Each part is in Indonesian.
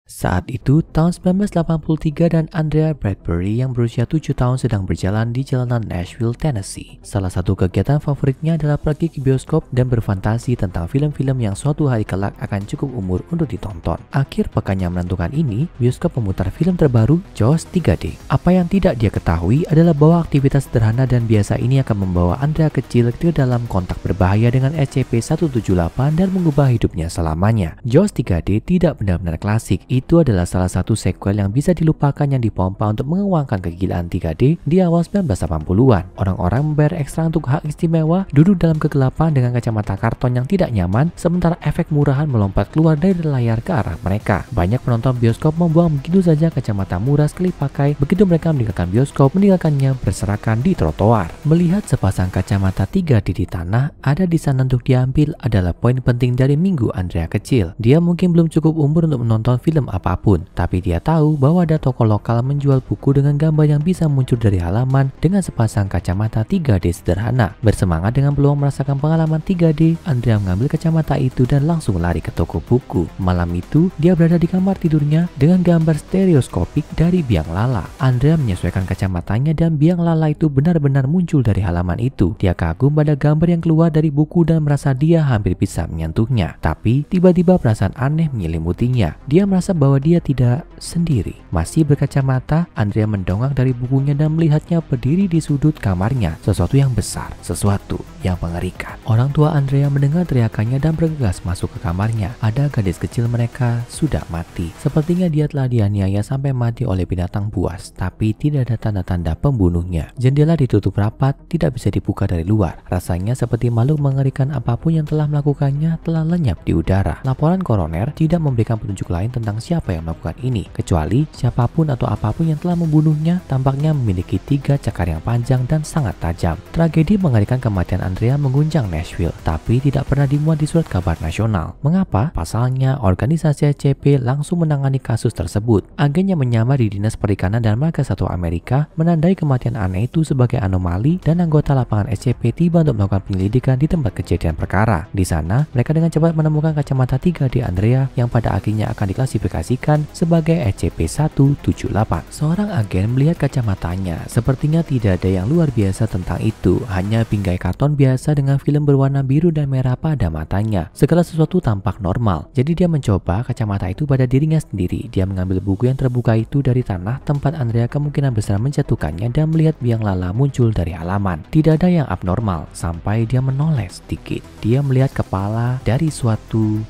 Saat itu, tahun 1983 dan Andrea Bradbury yang berusia 7 tahun sedang berjalan di jalanan Nashville, Tennessee. Salah satu kegiatan favoritnya adalah pergi ke bioskop dan berfantasi tentang film-film yang suatu hari kelak akan cukup umur untuk ditonton. Akhir pekannya menentukan ini, bioskop memutar film terbaru Jaws 3D. Apa yang tidak dia ketahui adalah bahwa aktivitas sederhana dan biasa ini akan membawa Andrea kecil ke dalam kontak berbahaya dengan SCP-178 dan mengubah hidupnya selamanya. Jaws 3D tidak benar-benar klasik. Itu adalah salah satu sequel yang bisa dilupakan yang dipompa untuk menguangkan kegilaan 3D di awal 1980-an. Orang-orang membayar ekstra untuk hak istimewa, duduk dalam kegelapan dengan kacamata karton yang tidak nyaman, sementara efek murahan melompat keluar dari layar ke arah mereka. Banyak penonton bioskop membuang begitu saja kacamata murah sekali pakai begitu mereka meninggalkan bioskop, meninggalkannya berserakan di trotoar. Melihat sepasang kacamata 3D di tanah, ada di sana untuk diambil adalah poin penting dari minggu Andrea kecil. Dia mungkin belum cukup umur untuk menonton film apapun, tapi dia tahu bahwa ada toko lokal menjual buku dengan gambar yang bisa muncul dari halaman dengan sepasang kacamata 3D sederhana. Bersemangat dengan peluang merasakan pengalaman 3D, Andrea mengambil kacamata itu dan langsung lari ke toko buku. Malam itu, dia berada di kamar tidurnya dengan gambar stereoskopik dari biang lala. Andrea menyesuaikan kacamatanya dan biang lala itu benar-benar muncul dari halaman itu. Dia kagum pada gambar yang keluar dari buku dan merasa dia hampir bisa menyentuhnya. Tapi tiba-tiba perasaan aneh menyelimutinya. Dia merasa bahwa dia tidak sendiri. Masih berkacamata, Andrea mendongak dari bukunya dan melihatnya berdiri di sudut kamarnya. Sesuatu yang besar, sesuatu yang mengerikan. Orang tua Andrea mendengar teriakannya dan bergegas masuk ke kamarnya. Ada gadis kecil mereka sudah mati. Sepertinya dia telah dianiaya sampai mati oleh binatang buas, tapi tidak ada tanda-tanda pembunuhnya. Jendela ditutup rapat, tidak bisa dibuka dari luar. Rasanya seperti makhluk mengerikan apapun yang telah melakukannya telah lenyap di udara. Laporan koroner tidak memberikan petunjuk lain tentang siapa yang melakukan ini, kecuali siapapun atau apapun yang telah membunuhnya tampaknya memiliki 3 cakar yang panjang dan sangat tajam. Tragedi mengerikan kematian Andrea mengguncang Nashville, tapi tidak pernah dimuat di surat kabar nasional. Mengapa? Pasalnya, organisasi SCP langsung menangani kasus tersebut. Agen yang menyamar di Dinas Perikanan dan Marga Satwa Amerika menandai kematian aneh itu sebagai anomali dan anggota lapangan SCP tiba untuk melakukan penyelidikan di tempat kejadian perkara. Di sana, mereka dengan cepat menemukan kacamata 3D Andrea yang pada akhirnya akan diklasifikasikan sebagai SCP-178. Seorang agen melihat kacamatanya. Sepertinya tidak ada yang luar biasa tentang itu, hanya bingkai karton biasa dengan film berwarna biru dan merah pada matanya. Segala sesuatu tampak normal. Jadi dia mencoba kacamata itu pada dirinya sendiri. Dia mengambil buku yang terbuka itu dari tanah tempat Andrea kemungkinan besar menjatuhkannya dan melihat biang lala muncul dari halaman. Tidak ada yang abnormal sampai dia menoleh sedikit. Dia melihat kepala dari sesuatu.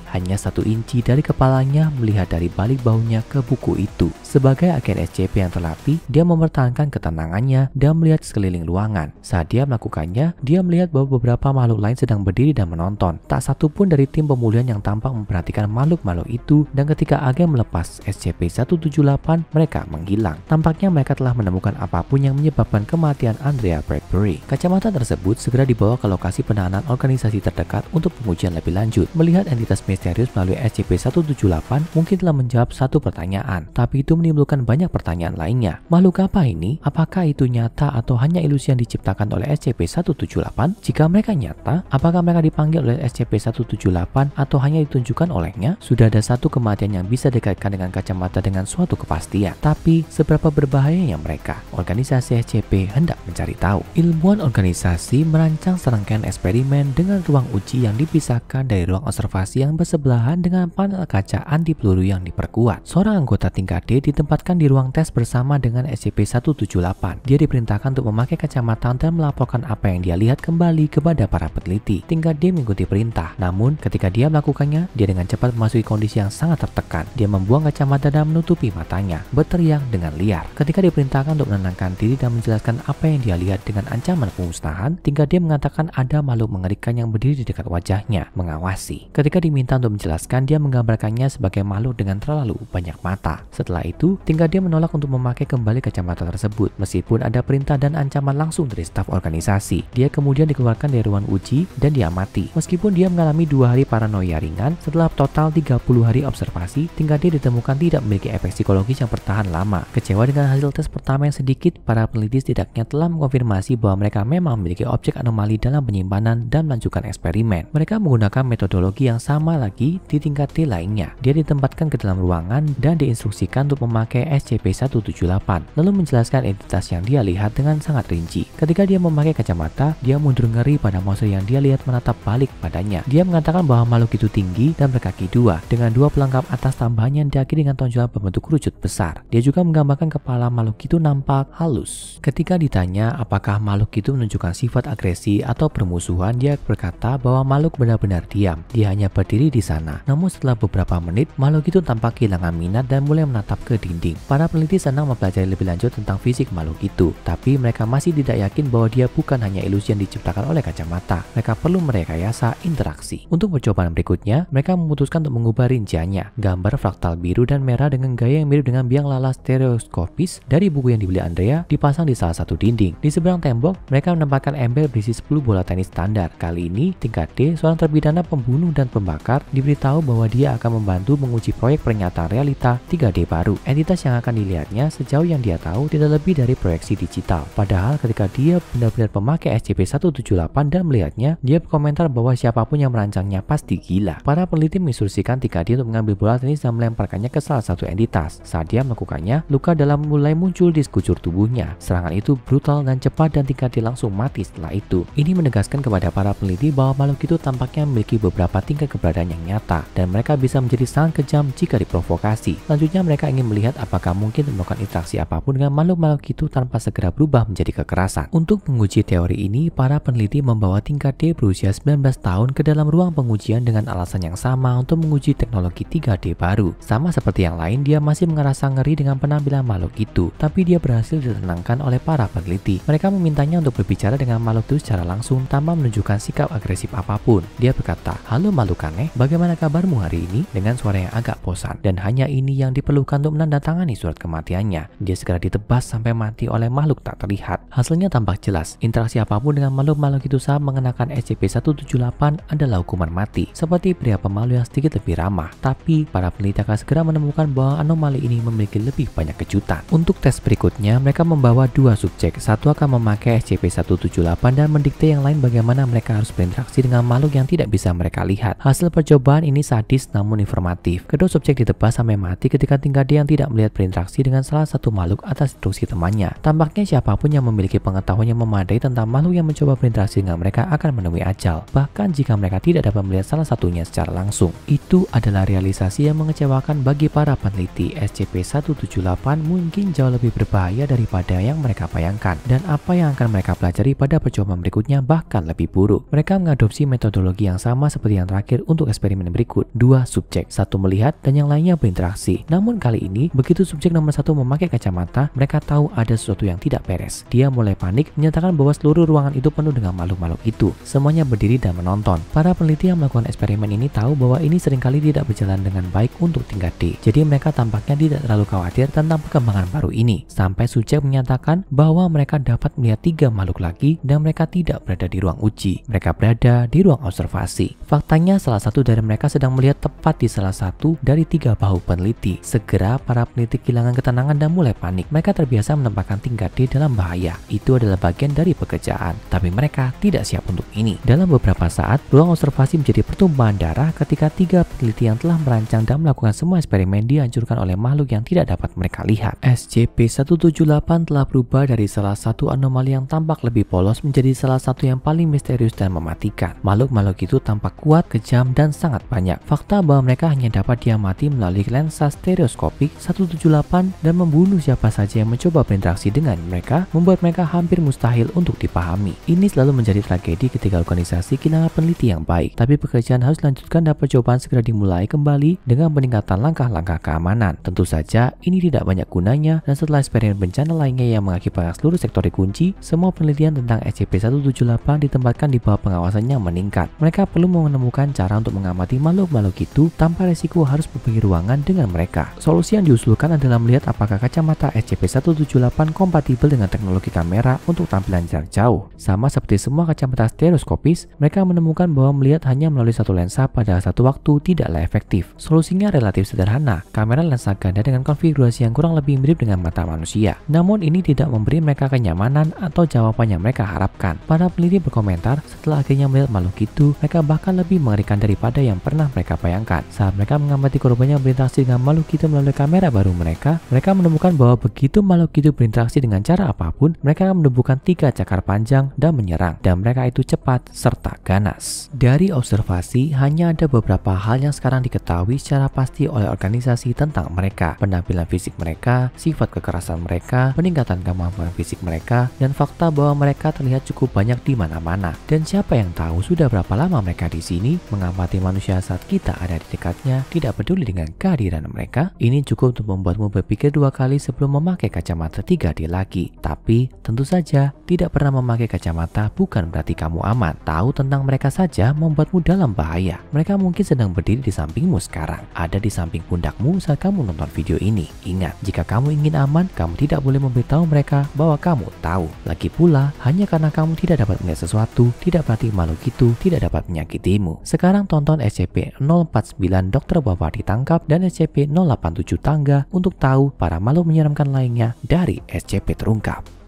Hanya 1 inci dari kepalanya melihat dari balik bahunya ke buku itu. Sebagai agen SCP yang terlatih, dia mempertahankan ketenangannya dan melihat sekeliling ruangan. Saat dia melakukannya, dia melihat bahwa beberapa makhluk lain sedang berdiri dan menonton. Tak satu pun dari tim pemulihan yang tampak memperhatikan makhluk-makhluk itu, dan ketika agen melepas SCP-178, mereka menghilang. Tampaknya mereka telah menemukan apapun yang menyebabkan kematian Andrea Bradbury. Kacamata tersebut segera dibawa ke lokasi penahanan organisasi terdekat untuk pengujian lebih lanjut. Melihat entitas misterius melalui SCP-178 mungkin telah menjawab satu pertanyaan, tapi itu menimbulkan banyak pertanyaan lainnya. Makhluk apa ini? Apakah itu nyata atau hanya ilusi yang diciptakan oleh SCP-178? Jika mereka nyata, apakah mereka dipanggil oleh SCP-178 atau hanya ditunjukkan olehnya? Sudah ada satu kematian yang bisa dikaitkan dengan kacamata dengan suatu kepastian. Tapi, seberapa berbahayanya mereka? Organisasi SCP hendak mencari tahu. Ilmuwan organisasi merancang serangkaian eksperimen dengan ruang uji yang dipisahkan dari ruang observasi yang bersebelahan dengan panel kaca anti peluru yang diperkuat. Seorang anggota tingkat D ditempatkan di ruang tes bersama dengan SCP-178. Dia diperintahkan untuk memakai kacamata dan melaporkan apa yang dia lihat kembali kepada para peneliti. Tingkat D mengikuti perintah. Namun, ketika dia melakukannya, dia dengan cepat memasuki kondisi yang sangat tertekan. Dia membuang kacamata dan menutupi matanya, berteriak dengan liar. Ketika diperintahkan untuk menenangkan diri dan menjelaskan apa yang dia lihat dengan ancaman pemusnahan, tingkat D mengatakan ada makhluk mengerikan yang berdiri di dekat wajahnya, mengawasi. Ketika diminta untuk menjelaskan, dia menggambarkannya sebagai makhluk dengan terlalu banyak mata. Setelah itu, tingkat D menolak untuk memakai kembali kacamata tersebut, meskipun ada perintah dan ancaman langsung dari staf organisasi. Dia kemudian dikeluarkan dari ruang uji dan dia mati. Meskipun dia mengalami 2 hari paranoia ringan, setelah total 30 hari observasi, tingkat D ditemukan tidak memiliki efek psikologis yang bertahan lama. Kecewa dengan hasil tes pertama yang sedikit, para peneliti setidaknya telah mengkonfirmasi bahwa mereka memang memiliki objek anomali dalam penyimpanan dan melanjutkan eksperimen. Mereka menggunakan metodologi yang sama lagi di tingkat D lainnya. Dia dia ditempatkan ke dalam ruangan dan diinstruksikan untuk memakai SCP-178, lalu menjelaskan entitas yang dia lihat dengan sangat rinci. Ketika dia memakai kacamata, dia mundur ngeri pada monster yang dia lihat menatap balik padanya. Dia mengatakan bahwa makhluk itu tinggi dan berkaki dua, dengan dua pelengkap atas tambahan yang diakhiri dengan tonjolan berbentuk kerucut besar. Dia juga menggambarkan kepala makhluk itu nampak halus. Ketika ditanya apakah makhluk itu menunjukkan sifat agresi atau permusuhan, dia berkata bahwa makhluk benar-benar diam. Dia hanya berdiri di sana. Namun setelah beberapa menit, makhluk itu tampak kehilangan minat dan mulai menatap ke dinding. Para peneliti senang mempelajari lebih lanjut tentang fisik makhluk itu, tapi mereka masih tidak yakin bahwa dia bukan hanya ilusi yang diciptakan oleh kacamata. Mereka perlu merekayasa interaksi. Untuk percobaan berikutnya, mereka memutuskan untuk mengubah rinciannya. Gambar fraktal biru dan merah dengan gaya yang mirip dengan biang lala stereoskopis dari buku yang dibeli Andrea dipasang di salah satu dinding. Di seberang tembok, mereka menempatkan ember berisi 10 bola tenis standar. Kali ini, tingkat D, seorang terpidana pembunuh dan pembakar, diberitahu bahwa dia akan membantu menguji proyek pernyataan realita 3D baru. Entitas yang akan dilihatnya sejauh yang dia tahu tidak lebih dari proyeksi digital. Padahal ketika dia benar-benar memakai SCP-178 dan melihatnya, dia berkomentar bahwa siapapun yang merancangnya pasti gila. Para peneliti menginstruksikan 3D untuk mengambil bola tenis dan melemparkannya ke salah satu entitas. Saat dia melakukannya, luka dalam mulai muncul di sekujur tubuhnya. Serangan itu brutal dan cepat dan 3D langsung mati setelah itu. Ini menegaskan kepada para peneliti bahwa makhluk itu tampaknya memiliki beberapa tingkat keberadaan yang nyata dan mereka bisa menjadi sangat kejam jika diprovokasi. Selanjutnya mereka ingin melihat apakah mungkin melakukan interaksi apapun dengan makhluk-makhluk itu tanpa segera berubah menjadi kekerasan. Untuk menguji teori ini, para peneliti membawa tingkat D berusia 19 tahun ke dalam ruang pengujian dengan alasan yang sama untuk menguji teknologi 3D baru. Sama seperti yang lain, dia masih merasa ngeri dengan penampilan makhluk itu, tapi dia berhasil ditenangkan oleh para peneliti. Mereka memintanya untuk berbicara dengan makhluk itu secara langsung tanpa menunjukkan sikap agresif apapun. Dia berkata, "Halo makhluk aneh, bagaimana kabarmu hari ini?" dengan suara yang agak bosan. Dan hanya ini yang diperlukan untuk menandatangani surat kematiannya. Dia segera ditebas sampai mati oleh makhluk tak terlihat. Hasilnya tampak jelas. Interaksi apapun dengan makhluk-makhluk itu saat mengenakan SCP-178 adalah hukuman mati. Seperti pria pemalu yang sedikit lebih ramah. Tapi para peneliti akan segera menemukan bahwa anomali ini memiliki lebih banyak kejutan. Untuk tes berikutnya, mereka membawa dua subjek. Satu akan memakai SCP-178 dan mendikte yang lain bagaimana mereka harus berinteraksi dengan makhluk yang tidak bisa mereka lihat. Hasil percobaan ini sadis namun informatif. Kedua subjek ditebas sampai mati ketika tingkat D yang tidak melihat berinteraksi dengan salah satu makhluk atas instruksi temannya. Tampaknya siapapun yang memiliki pengetahuan yang memadai tentang makhluk yang mencoba berinteraksi dengan mereka akan menemui ajal. Bahkan jika mereka tidak dapat melihat salah satunya secara langsung. Itu adalah realisasi yang mengecewakan bagi para peneliti. SCP-178 mungkin jauh lebih berbahaya daripada yang mereka bayangkan. Dan apa yang akan mereka pelajari pada percobaan berikutnya bahkan lebih buruk. Mereka mengadopsi metodologi yang sama seperti yang terakhir untuk eksperimen berikut. Dua subjek, satu melihat dan yang lainnya berinteraksi. Namun kali ini, begitu subjek nomor satu memakai kacamata, mereka tahu ada sesuatu yang tidak beres. Dia mulai panik, menyatakan bahwa seluruh ruangan itu penuh dengan makhluk-makhluk itu. Semuanya berdiri dan menonton. Para peneliti yang melakukan eksperimen ini tahu bahwa ini seringkali tidak berjalan dengan baik untuk tingkat D. Jadi mereka tampaknya tidak terlalu khawatir tentang perkembangan baru ini. Sampai subjek menyatakan bahwa mereka dapat melihat 3 makhluk lagi dan mereka tidak berada di ruang uji. Mereka berada di ruang observasi. Faktanya salah satu dari mereka sedang melihat tepat di salah satu dari 3 bahu peneliti. Segera para peneliti kehilangan ketenangan dan mulai panik. Mereka terbiasa menempatkan tingkat D dalam bahaya. Itu adalah bagian dari pekerjaan. Tapi mereka tidak siap untuk ini. Dalam beberapa saat, ruang observasi menjadi pertumpahan darah ketika 3 peneliti yang telah merancang dan melakukan semua eksperimen dihancurkan oleh makhluk yang tidak dapat mereka lihat. SCP-178 telah berubah dari salah satu anomali yang tampak lebih polos menjadi salah satu yang paling misterius dan mematikan. Makhluk-makhluk itu tampak kuat, kejam, dan sangat banyak. Fakta bahwa mereka hanya dapat diamati melalui lensa stereoskopik 178 dan membunuh siapa saja yang mencoba berinteraksi dengan mereka membuat mereka hampir mustahil untuk dipahami. Ini selalu menjadi tragedi ketika organisasi kehilangan peneliti yang baik. Tapi pekerjaan harus dilanjutkan dan percobaan segera dimulai kembali dengan peningkatan langkah-langkah keamanan. Tentu saja ini tidak banyak gunanya dan setelah eksperimen bencana lainnya yang mengakibatkan seluruh sektor dikunci, semua penelitian tentang SCP-178 ditempatkan di bawah pengawasan yang meningkat. Mereka perlu menemukan cara untuk mengamati makhluk-makhluk itu tanpa resiko harus berbagi ruangan dengan mereka. Solusi yang diusulkan adalah melihat apakah kacamata SCP-178 kompatibel dengan teknologi kamera untuk tampilan jarak jauh. Sama seperti semua kacamata stereoskopis, mereka menemukan bahwa melihat hanya melalui satu lensa pada satu waktu tidaklah efektif. Solusinya relatif sederhana, kamera lensa ganda dengan konfigurasi yang kurang lebih mirip dengan mata manusia. Namun ini tidak memberi mereka kenyamanan atau jawaban yang mereka harapkan. Para peneliti berkomentar, setelah akhirnya melihat makhluk itu, mereka bahkan lebih mengerikan daripada yang pernah mereka bayangkan. Saat mereka mengamati korbannya berinteraksi dengan makhluk itu melalui kamera baru mereka menemukan bahwa begitu makhluk itu berinteraksi dengan cara apapun, mereka akan menumbuhkan 3 cakar panjang dan menyerang, dan mereka itu cepat serta ganas. Dari observasi, hanya ada beberapa hal yang sekarang diketahui secara pasti oleh organisasi tentang mereka: penampilan fisik mereka, sifat kekerasan mereka, peningkatan kemampuan fisik mereka, dan fakta bahwa mereka terlihat cukup banyak di mana-mana. Dan siapa yang tahu sudah berapa lama mereka di sini, mengamati manusia saat kita ada di dekatnya, tidak peduli dengan kehadiran mereka. Ini cukup untuk membuatmu berpikir 2 kali sebelum memakai kacamata 3D lagi. Tapi tentu saja, tidak pernah memakai kacamata bukan berarti kamu aman. Tahu tentang mereka saja membuatmu dalam bahaya. Mereka mungkin sedang berdiri di sampingmu sekarang, ada di samping pundakmu saat kamu nonton video ini. Ingat, jika kamu ingin aman, kamu tidak boleh memberitahu mereka bahwa kamu tahu. Lagi pula, hanya karena kamu tidak dapat melihat sesuatu, tidak berarti makhluk itu tidak dapat menyakitimu. Sekarang tonton SCP-049 Dr. Wawa ditangkap dan SCP-087 Tangga untuk tahu para makhluk menyeramkan lainnya dari SCP terungkap.